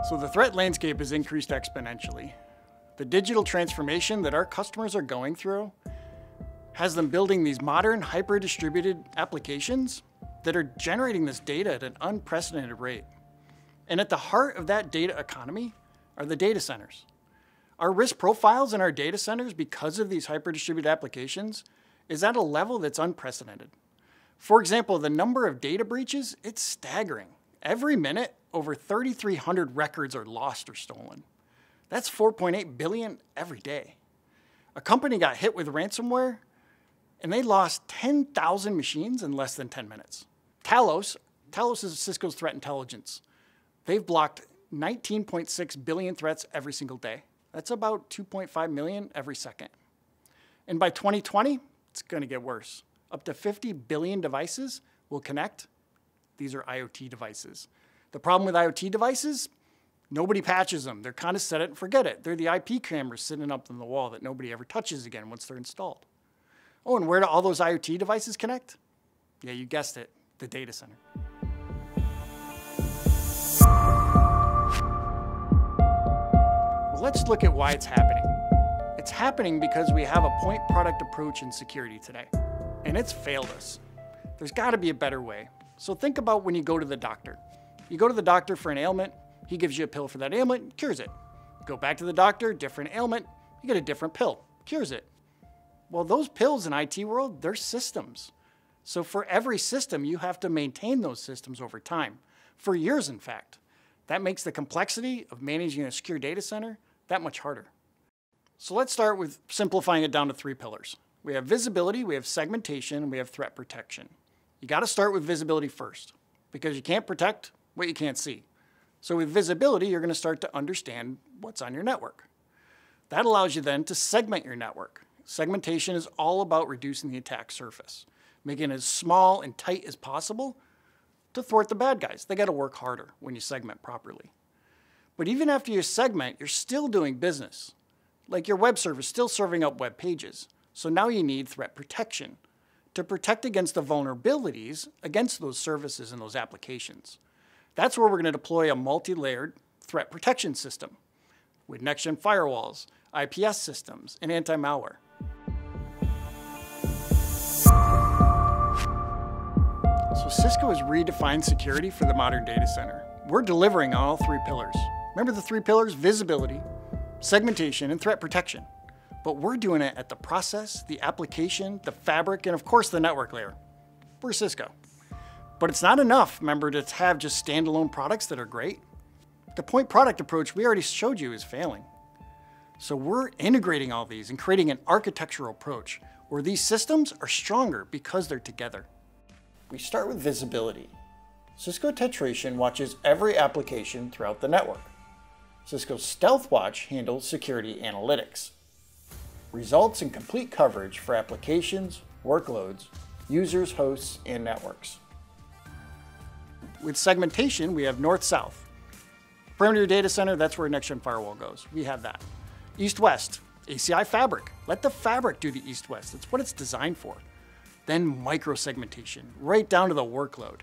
So the threat landscape has increased exponentially. The digital transformation that our customers are going through has them building these modern hyper-distributed applications that are generating this data at an unprecedented rate. And at the heart of that data economy are the data centers. Our risk profiles in our data centers, because of these hyper-distributed applications, is at a level that's unprecedented. For example, the number of data breaches, it's staggering. Every minute, over 3,300 records are lost or stolen. That's 4.8 billion every day. A company got hit with ransomware, and they lost 10,000 machines in less than 10 minutes. Talos is Cisco's threat intelligence. They've blocked 19.6 billion threats every single day. That's about 2.5 million every second. And by 2020, it's going to get worse. Up to 50 billion devices will connect. These are IoT devices. The problem with IoT devices, nobody patches them. They're kind of set it and forget it. They're the IP cameras sitting up on the wall that nobody ever touches again once they're installed. Oh, and where do all those IoT devices connect? Yeah, you guessed it, the data center. Well, let's look at why it's happening. It's happening because we have a point product approach in security today, and it's failed us. There's got to be a better way. So think about when you go to the doctor. You go to the doctor for an ailment, he gives you a pill for that ailment, cures it. Go back to the doctor, different ailment, you get a different pill, cures it. Well, those pills in IT world, they're systems. So for every system, you have to maintain those systems over time, for years in fact. That makes the complexity of managing a secure data center that much harder. So let's start with simplifying it down to 3 pillars. We have visibility, we have segmentation, and we have threat protection. You got to start with visibility first, because you can't protect what you can't see. So with visibility, you're going to start to understand what's on your network. That allows you then to segment your network. Segmentation is all about reducing the attack surface, making it as small and tight as possible to thwart the bad guys. They got to work harder when you segment properly. But even after you segment, you're still doing business. Like your web server is still serving up web pages. So now you need threat protection to protect against the vulnerabilities against those services and those applications. That's where we're going to deploy a multi-layered threat protection system with next-gen firewalls, IPS systems, and anti-malware. So Cisco has redefined security for the modern data center. We're delivering on all 3 pillars. Remember the 3 pillars? Visibility, segmentation, and threat protection. But we're doing it at the process, the application, the fabric, and of course the network layer. We're Cisco. But it's not enough, remember, to have just standalone products that are great. The point product approach we already showed you is failing. So we're integrating all these and creating an architectural approach where these systems are stronger because they're together. We start with visibility. Cisco Tetration watches every application throughout the network. Cisco Stealth Watch handles security analytics. Results in complete coverage for applications, workloads, users, hosts, and networks. With segmentation, we have north-south. Perimeter data center, that's where next-gen firewall goes. We have that. East-west, ACI fabric. Let the fabric do the east-west. That's what it's designed for. Then micro-segmentation, right down to the workload.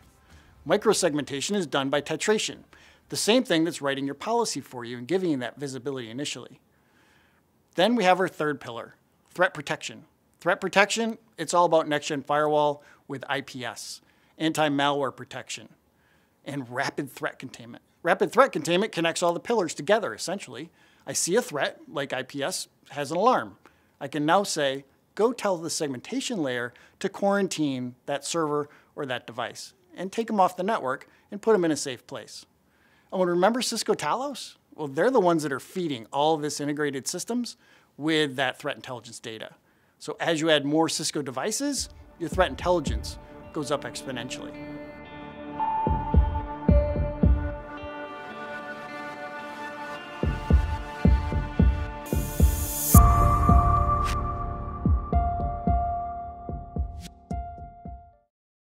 Micro-segmentation is done by tetration, the same thing that's writing your policy for you and giving you that visibility initially. Then we have our 3rd pillar, threat protection. Threat protection, it's all about next-gen firewall with IPS, anti-malware protection, and rapid threat containment. Rapid threat containment connects all the pillars together, essentially. I see a threat, like IPS has an alarm. I can now say, go tell the segmentation layer to quarantine that server or that device and take them off the network and put them in a safe place. Oh, and remember Cisco Talos? Well, they're the ones that are feeding all of this integrated systems with that threat intelligence data. So as you add more Cisco devices, your threat intelligence goes up exponentially.